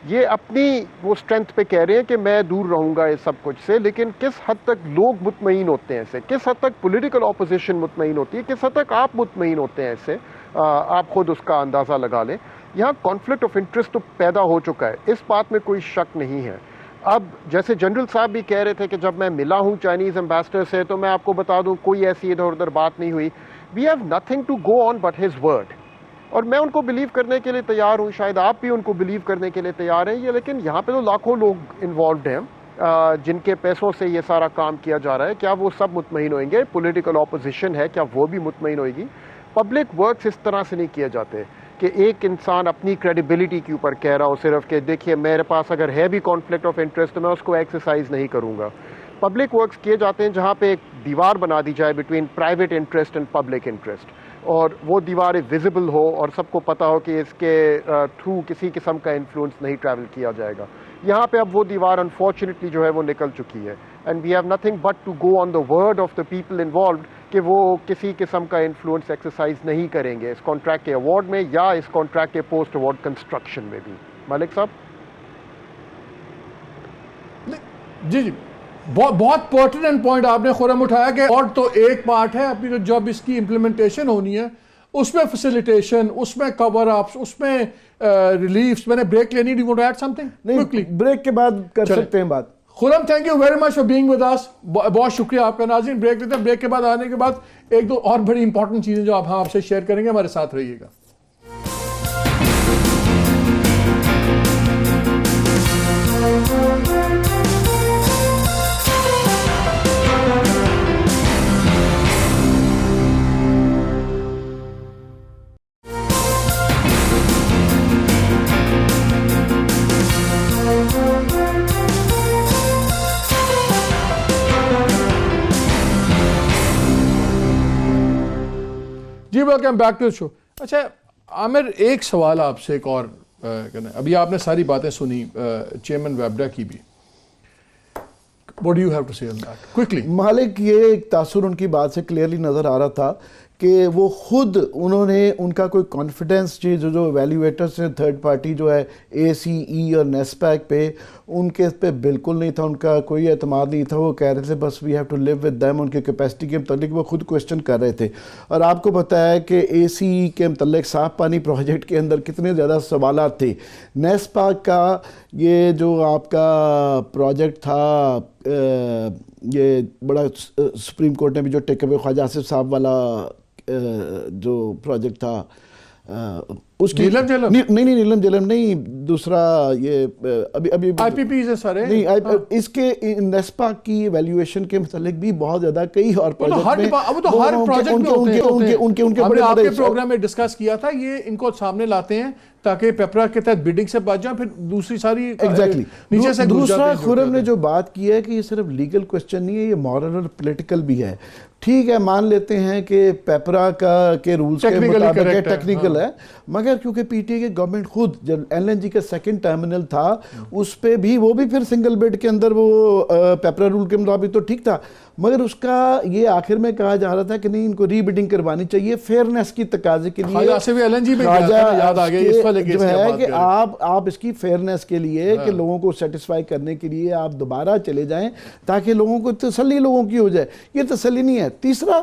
یہ اپنی وہ اسٹرینتھ پہ کہہ رہے ہیں کہ میں دور رہوں گا اس سب کچھ سے, لیکن کس حد تک لوگ مطمئن ہوتے ہیں اس سے, کس حد تک پولیٹیکل اپوزیشن مطمئن ہوتی ہے, کس حد تک آپ مطمئن ہوتے ہیں اس سے, آپ خود اس کا اندازہ لگا لیں. یہاں کانفلکٹ آف انٹرسٹ تو پیدا ہو چکا ہے, اس بات میں کوئی شک نہیں ہے. اب جیسے جنرل صاحب بھی کہہ رہے تھے کہ جب میں ملا ہوں چائنیز ایمبیسڈر سے تو میں آپ کو بتا دوں کوئی ایسی ادھر ادھر بات نہیں ہوئی. We have nothing to go on but his word, اور میں ان کو بلیو کرنے کے لیے تیار ہوں, شاید آپ بھی ان کو بلیو کرنے کے لیے تیار ہیں, لیکن یہاں پہ تو لاکھوں لوگ انوالوڈ ہیں, جن کے پیسوں سے یہ سارا کام کیا جا رہا ہے, کیا وہ سب مطمئن ہوئیں گے؟ پولیٹیکل اپوزیشن ہے, کیا وہ بھی مطمئن ہوئے گی؟ پبلک ورکس اس طرح سے نہیں کیے جاتے کہ ایک انسان اپنی کریڈیبلٹی کے اوپر کہہ رہا ہو صرف کہ دیکھیے میرے پاس اگر ہے بھی کانفلکٹ آف انٹرسٹ تو میں اس کو ایکسرسائز نہیں کروں گا. پبلک ورکس کیے جاتے ہیں جہاں پہ ایک دیوار بنا دی جائے between private interest and public interest, اور وہ دیوار ویزیبل ہو اور سب کو پتا ہو کہ اس کے تھرو کسی قسم کا انفلوئنس نہیں ٹریول کیا جائے گا. یہاں پہ اب وہ دیوار انفارچونیٹلی جو ہے وہ نکل چکی ہے, and we have nothing but to go on the word of the people involved کہ وہ کسی قسم کا انفلوئنس ایکسرسائز نہیں کریں گے اس کانٹریکٹ کے ایوارڈ میں یا اس کانٹریکٹ کے پوسٹ ایوارڈ کنسٹرکشن میں بھی. مالک صاحب. جی جی, بہت پرٹیننٹ پوائنٹ آپ نے خرم اٹھایا کہ اور تو ایک پارٹ ہے اپنی جب اس کی امپلیمنٹیشن ہونی ہے اس میں فیسیلیٹیشن, اس میں کور اپس, اس میں ریلیفس. میں نے بریک لینی, do you want to add something quickly? Break کے بعد کر سکتے ہیں بات. Khurram thank you very much for being with us, بہت شکریہ آپ کا. ناظرین بریک لیتے ہیں, بریک کے بعد آنے کے بعد ایک دو اور بڑی امپورٹنٹ چیزیں جو آپ سے شیئر کریں گے, ہمارے ساتھ رہیے گا. جی ویلکم بیک ٹو شو. اچھا عامر, ایک سوال آپ سے ایک اور کرنا ہے. ابھی آپ نے ساری باتیں سنی چیئرمین ویبڈا کی بھی. What do you have to say on that? Quickly. مالک, یہ ایک تاثر ان کی بات سے کلیئرلی نظر آ رہا تھا کہ وہ خود انہوں نے ان کا کوئی کانفیڈنس جو ایویلیویٹرس ہیں تھرڈ پارٹی جو ہے اے سی ای اور نیسپیک پہ, ان کے پہ بالکل نہیں تھا, ان کا کوئی اعتماد نہیں تھا. وہ کہہ رہے تھے بس we have to live with them. ان کے کیپیسٹی کے متعلق وہ خود کوسچن کر رہے تھے. اور آپ کو پتہ ہے کہ اے سی ای کے متعلق صاف پانی پروجیکٹ کے اندر کتنے زیادہ سوالات تھے. نیسپیک کا یہ جو آپ کا پروجیکٹ تھا, یہ بڑا سپریم کورٹ نے بھی جو ٹیک اوے خواجہ آصف صاحب والا جو پروجیکٹ تھا, اس کی نہیں نیلم جیلم نہیں, دوسرا یہ ابھی آئی پی پی سے سارے نہیں, اس کے نیسپا کی ایویلیویشن کے متعلق بھی بہت زیادہ کئی اور پروجیکٹ میں آپ کے پروگرام میں ڈسکس کیا تھا, یہ ان کو سامنے لاتے ہیں تاکہ پیپرا کے تحت بیڈنگ سے بچ جائیں, پھر دوسری ساری نیچے سے. دوسرا خرم نے جو بات کی ہے کہ یہ صرف لیگل کوسچن نہیں ہے, یہ مورل اور پولیٹیکل بھی ہے. ٹھیک ہے, مان لیتے ہیں کہ پیپرا کے رولز کے مطابق ٹیکنیکل ہے, مگر کیونکہ پی ٹی اے کی گورنمنٹ خود جب ایل این جی کا سیکنڈ ٹرمینل تھا اس پہ بھی وہ بھی پھر سنگل بیڈ کے اندر وہ پیپرا رول کے مطابق تو ٹھیک تھا, مگر اس کا یہ آخر میں کہا جا رہا تھا کہ نہیں ان کو ری بیڈنگ کروانی چاہیے فیئرنیس کی تقاضے کے لیے. جو ہے کہ آپ اس کی فیئرنیس کے لیے کہ لوگوں کو سیٹسفائی کرنے کے لیے آپ دوبارہ چلے جائیں تاکہ لوگوں کو تسلی لوگوں کی ہو جائے. یہ تسلی نہیں ہے. تیسرا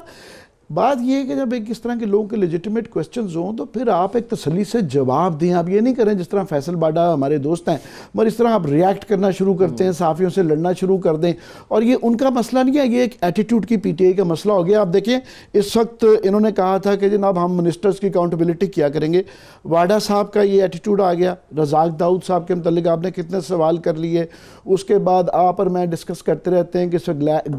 بات یہ ہے کہ جب ایک اس طرح کے لوگوں کے لیجیٹیمیٹ کوسچنز ہوں تو پھر آپ ایک تسلی سے جواب دیں. آپ یہ نہیں کریں جس طرح فیصل باڈا ہمارے دوست ہیں, مگر اس طرح آپ ریاکٹ کرنا شروع کرتے ہیں, صحافیوں سے لڑنا شروع کر دیں. اور یہ ان کا مسئلہ نہیں ہے, یہ ایک ایٹیٹیوڈ کی پی ٹی آئی کا مسئلہ ہو گیا. آپ دیکھیں اس وقت انہوں نے کہا تھا کہ جناب ہم منسٹرز کی اکاؤنٹیبلٹی کیا کریں گے. واڈا صاحب کا یہ ایٹیٹیوڈ آ گیا. رزاق داؤد صاحب کے متعلق آپ نے کتنے سوال کر لیے. اس کے بعد آپ اور میں ڈسکس کرتے رہتے ہیں کہ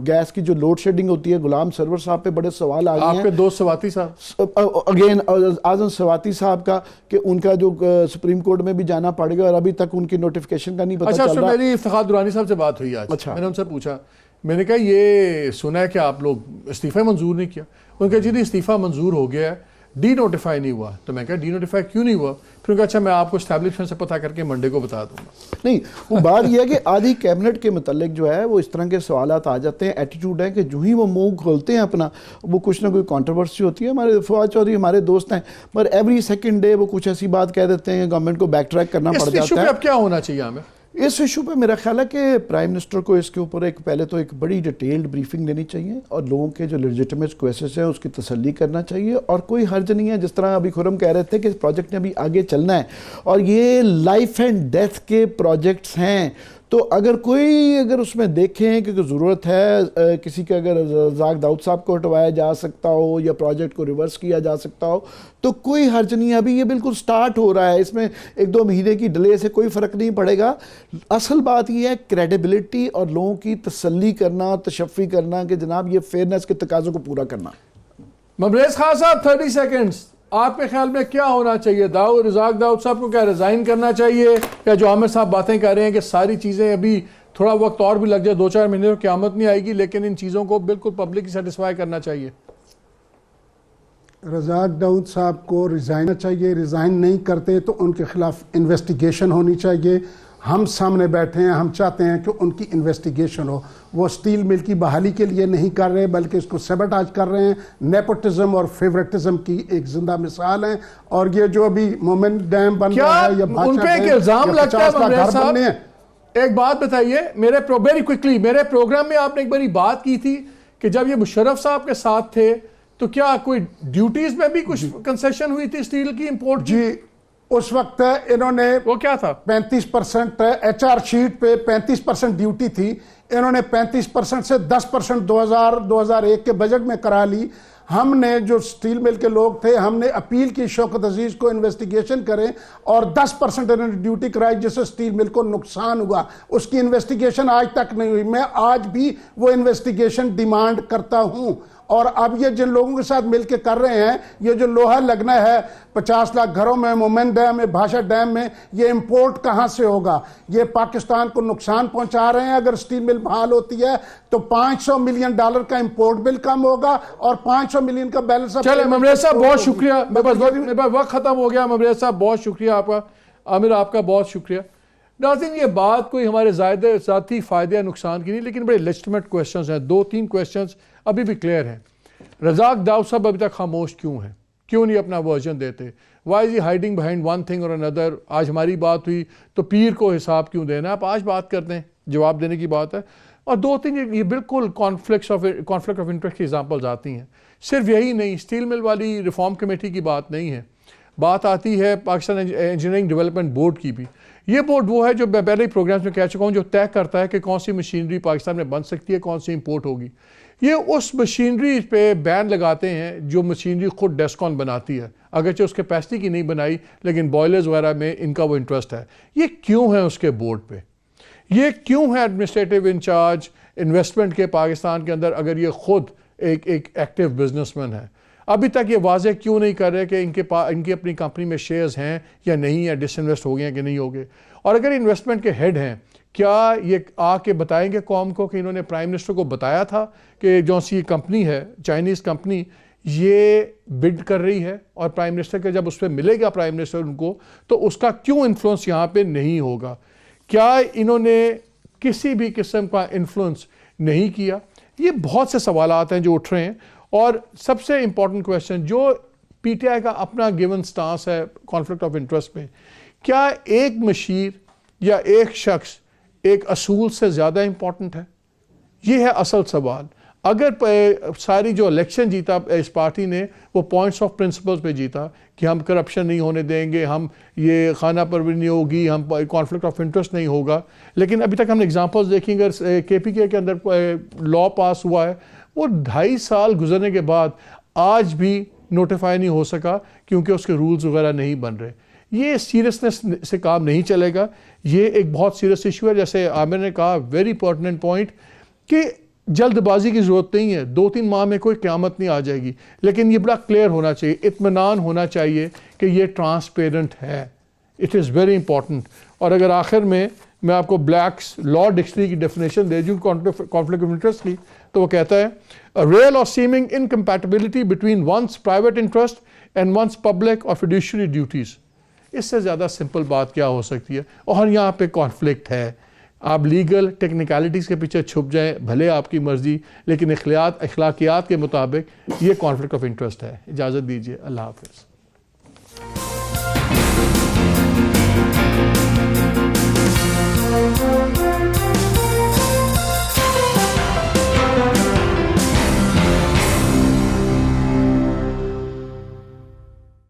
گیس کی جو لوڈ شیڈنگ ہوتی ہے, غلام سرور صاحب پہ بڑے سوال آ گئے ہیں. آپ کے دوست سواتی صاحب اگین اعظم سواتی صاحب کا کہ ان کا جو سپریم کورٹ میں بھی جانا پڑ گیا اور ابھی تک ان کی نوٹیفیکیشن کا نہیں پتہ چل رہا. میری افتخار درانی صاحب سے بات ہوئی آج. میں نے ان سے پوچھا, میں نے کہا یہ سنا ہے کہ آپ لوگ استعفی منظور نہیں کیا. ان کا جی استعفیٰ منظور ہو گیا ہے, ڈی نوٹیفائی نہیں ہوا. تو میں کہا ڈی نوٹیفائی کیوں نہیں ہوا؟ پھر کہا اچھا میں آپ کو اسٹیبلشمنٹ سے پتہ کر کے منڈے کو بتا دوں گا. نہیں, وہ بات یہ ہے کہ آدھی کیبنٹ کے متعلق جو ہے وہ اس طرح کے سوالات آ جاتے ہیں. ایٹیٹیوڈ ہے کہ جو ہی وہ منہ کھولتے ہیں اپنا, وہ کچھ نہ کوئی کانٹروورسی ہوتی ہے. ہمارے فواد چودھری ہمارے دوست ہیں, پر ایوری سیکنڈ ڈے وہ کچھ ایسی بات کہہ دیتے ہیں, گورنمنٹ کو بیک ٹریک کرنا پڑ جاتا ہے. اب کیا ہونا چاہیے ہمیں اس ایشو پہ؟ میرا خیال ہے کہ پرائم منسٹر کو اس کے اوپر پہلے تو ایک بڑی ڈیٹیلڈ بریفنگ دینی چاہیے اور لوگوں کے جو لیجیٹیمیٹ کویسچنز ہیں اس کی تسلی کرنا چاہیے. اور کوئی حرج نہیں ہے, جس طرح ابھی خرم کہہ رہے تھے کہ اس پروجیکٹ نے ابھی آگے چلنا ہے اور یہ لائف اینڈ ڈیتھ کے پروجیکٹس ہیں, تو اگر اس میں دیکھیں کہ ضرورت ہے کسی کا، اگر رزاق داؤد صاحب کو ہٹوایا جا سکتا ہو یا پروجیکٹ کو ریورس کیا جا سکتا ہو تو کوئی حرج نہیں ہے. ابھی یہ بالکل سٹارٹ ہو رہا ہے، اس میں 1-2 مہینے کی ڈیلے سے کوئی فرق نہیں پڑے گا. اصل بات یہ ہے کریڈیبلٹی اور لوگوں کی تسلی کرنا، تشفی کرنا کہ جناب یہ فیئرنس کے تقاضوں کو پورا کرنا. مبریز خان صاحب 30 سیکنڈز، آپ کے خیال میں کیا ہونا چاہیے؟ رزاق داؤد صاحب کو کیا ریزائن کرنا چاہیے، یا جو عامر صاحب باتیں کر رہے ہیں کہ ساری چیزیں ابھی تھوڑا وقت اور بھی لگ جائے، 2-4 مہینے تو قیامت نہیں آئے گی، لیکن ان چیزوں کو بالکل پبلک سیٹسفائی کرنا چاہیے؟ رزاق داؤد صاحب کو ریزائن چاہیے. ریزائن نہیں کرتے تو ان کے خلاف انویسٹیگیشن ہونی چاہیے. ہم سامنے بیٹھے ہیں، ہم چاہتے ہیں کہ ان کی انویسٹیگیشن ہو. وہ سٹیل مل کی بحالی کے لیے نہیں کر رہے بلکہ اس کو سیبوٹاج کر رہے ہیں. نیپوٹزم اور فیورٹزم کی ایک زندہ مثال ہیں. اور یہ جو ابھی مومن ڈیم بن رہا ہے یا ان پہ ایک الزام لگتا ہے مبریز صاحب؟ ایک بات بتائیے ویری کوئکلی، میرے پروگرام میں آپ نے ایک باری بات کی تھی کہ جب یہ مشرف صاحب کے ساتھ تھے تو کیا کوئی ڈیوٹیز میں بھی کچھ کنسیشن ہوئی تھی اسٹیل کی امپورٹ کی؟ جی اس وقت انہوں نے وہ کیا تھا 35% ایچ آر شیٹ پہ 35% ڈیوٹی تھی. انہوں نے 35% سے 10% 2001 کے بجٹ میں کرا لی. ہم نے جو سٹیل مل کے لوگ تھے ہم نے اپیل کی شوکت عزیز کو انویسٹیگیشن کریں اور 10% انہوں نے ڈیوٹی کرائی جس سے سٹیل مل کو نقصان ہوا. اس کی انویسٹیگیشن آج تک نہیں ہوئی. میں آج بھی وہ انویسٹیگیشن ڈیمانڈ کرتا ہوں. اور اب یہ جن لوگوں کے ساتھ مل کے کر رہے ہیں، یہ جو لوہا لگنا ہے 50 لاکھ گھروں میں، مومن ڈیم میں، بھاشا ڈیم میں، یہ امپورٹ کہاں سے ہوگا؟ یہ پاکستان کو نقصان پہنچا رہے ہیں. اگر سٹیل مل بحال ہوتی ہے تو $500 ملین کا امپورٹ بل کم ہوگا اور $500 ملین کا بیلنس. چلیں مبریز صاحب بہت شکریہ، میرے پاس وقت ختم ہو گیا. مبریز صاحب بہت شکریہ آپ کا، عامر آپ کا بہت شکریہ. ناظرین یہ بات کوئی ہمارے ذاتی فائدے یا نقصان کی نہیں، لیکن بڑے لیجٹمیٹ کویسچنز ہیں. 2-3 کویسچنز ابھی بھی کلیئر ہیں. رزاق داؤد صاحب ابھی تک خاموش کیوں ہیں؟ کیوں نہیں اپنا ورژن دیتے؟ وائی از ہی ہائیڈنگ بہائنڈ ون تھنگ اور انادر؟ آج ہماری بات ہوئی تو پیر کو حساب کیوں دینا؟ آپ آج بات کرتے ہیں، جواب دینے کی بات ہے. اور 2-3 یہ بالکل کانفلکٹ آف انٹرسٹ کی ایگزامپلز آتی ہیں. صرف یہی نہیں، اسٹیل مل والی ریفارم کمیٹی کی بات نہیں ہے، بات آتی ہے پاکستان انجینئرنگ ڈیولپمنٹ بورڈ کی بھی. یہ بورڈ وہ ہے جو میں پہلے ہی پروگرامز میں کہہ چکا ہوں، جو طے کرتا ہے کہ کون سی مشینری پاکستان میں بن سکتی ہے، کون سی امپورٹ ہوگی. یہ اس مشینری پہ بین لگاتے ہیں جو مشینری خود ڈیسکون بناتی ہے، اگرچہ اس کیپیسٹی کی نہیں بنائی لیکن بوائلرز وغیرہ میں ان کا وہ انٹرسٹ ہے. یہ کیوں ہے اس کے بورڈ پہ؟ یہ کیوں ہے ایڈمنسٹریٹو انچارج انویسٹمنٹ کے پاکستان کے اندر اگر یہ خود ایک ایکٹیو بزنس مین ہے؟ ابھی تک یہ واضح کیوں نہیں کر رہے کہ ان کی اپنی کمپنی میں شیئرز ہیں یا نہیں، یا ڈس انویسٹ ہو گئے ہیں کہ نہیں ہو گئے؟ اور اگر انویسٹمنٹ کے ہیڈ ہیں، کیا یہ آ کے بتائیں گے قوم کو کہ انہوں نے پرائم منسٹر کو بتایا تھا کہ جو سی کمپنی ہے چائنیز کمپنی یہ بڈ کر رہی ہے، اور پرائم منسٹر کے جب اس پہ ملے گا پرائم منسٹر ان کو تو اس کا کیوں انفلوئنس یہاں پہ نہیں ہوگا؟ کیا انہوں نے کسی بھی قسم کا انفلوئنس نہیں کیا؟ یہ بہت سے سوالات ہیں جو اٹھ رہے ہیں. اور سب سے امپورٹنٹ کویسچن جو پی ٹی آئی کا اپنا گیون سٹانس ہے کانفلکٹ آف انٹرسٹ پہ، کیا ایک مشیر یا ایک شخص ایک اصول سے زیادہ امپورٹنٹ ہے؟ یہ ہے اصل سوال. اگر ساری جو الیکشن جیتا اس پارٹی نے وہ پوائنٹس آف پرنسپلز پہ جیتا کہ ہم کرپشن نہیں ہونے دیں گے، ہم یہ خانہ پروری نہیں ہوگی، ہم کانفلکٹ آف انٹرسٹ نہیں ہوگا، لیکن ابھی تک ہم نے ایگزامپلز دیکھیں. اگر کے پی کے اندر لا پاس ہوا ہے، وہ 2.5 سال گزرنے کے بعد آج بھی نوٹیفائی نہیں ہو سکا کیونکہ اس کے رولز وغیرہ نہیں بن رہے. یہ سیریسنس سے کام نہیں چلے گا. یہ ایک بہت سیریس ایشو ہے. جیسے عامر نے کہا ویری پرٹیننٹ پوائنٹ کہ جلد بازی کی ضرورت نہیں ہے. 2-3 ماہ میں کوئی قیامت نہیں آ جائے گی، لیکن یہ بڑا کلیئر ہونا چاہیے، اطمینان ہونا چاہیے کہ یہ ٹرانسپیرنٹ ہے. It is very important. اور اگر آخر میں آپ کو بلیکس لا ڈکشنری کی ڈیفینیشن دے دوں کانفلکٹ آف انٹرسٹ کی، تو وہ کہتا ہے real or seeming incompatibility between one's private interest and one's public or fiduciary duties. اس سے زیادہ سمپل بات کیا ہو سکتی ہے؟ اور یہاں پہ کانفلکٹ ہے. آپ لیگل ٹیکنیکلٹیز کے پیچھے چھپ جائیں بھلے آپ کی مرضی، لیکن اخلاقیات کے مطابق یہ کانفلکٹ آف انٹرسٹ ہے. اجازت دیجیے، اللہ حافظ.